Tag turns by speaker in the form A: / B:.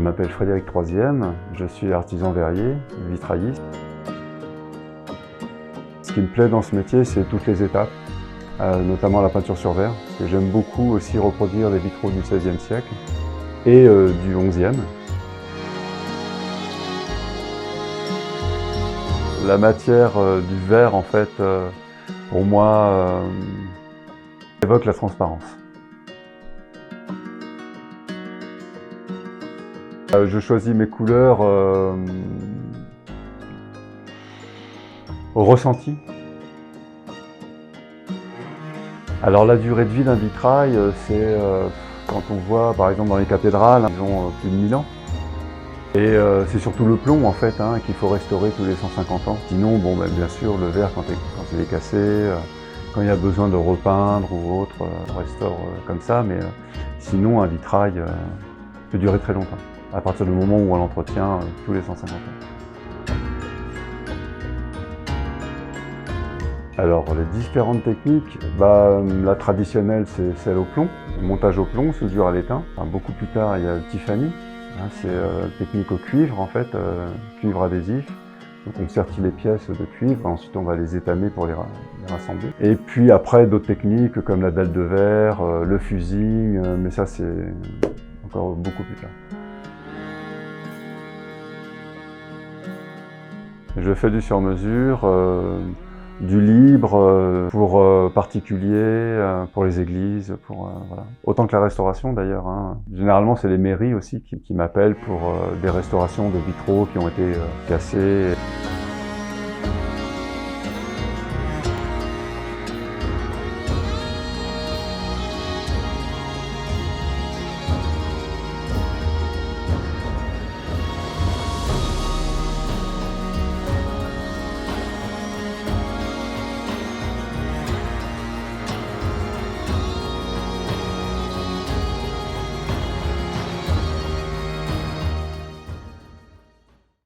A: m'appelle Frédéric Troisième, je suis artisan verrier, vitrailliste. Ce qui me plaît dans ce métier, c'est toutes les étapes, notamment la peinture sur verre, parce que j'aime beaucoup aussi reproduire les vitraux du XVIe siècle et du XIe. La matière du verre, en fait, pour moi, évoque la transparence. Je choisis mes couleurs au ressenti. Alors la durée de vie d'un vitrail, c'est quand on voit par exemple dans les cathédrales, ils ont plus de 1000 ans. Et c'est surtout le plomb en fait qu'il faut restaurer tous les 150 ans. Sinon, bon, bien sûr, le verre quand il est cassé, quand il y a besoin de repeindre ou autre, on restaure comme ça. Mais sinon, un vitrail peut durer très longtemps, à partir du moment où on l'entretient tous les 150 ans. Alors, les différentes techniques, la traditionnelle, c'est celle au plomb, le montage au plomb, soudure à l'étain. Beaucoup plus tard, il y a le Tiffany. C'est technique au cuivre en fait, cuivre adhésif. Donc on sertit les pièces de cuivre, ensuite on va les étamer pour les rassembler. Et puis après d'autres techniques comme la dalle de verre, le fusing, mais ça c'est encore beaucoup plus tard. Je fais du sur-mesure, du libre pour particuliers, pour les églises, voilà. Autant que la restauration d'ailleurs. Généralement c'est les mairies aussi qui m'appellent pour des restaurations de vitraux qui ont été cassés.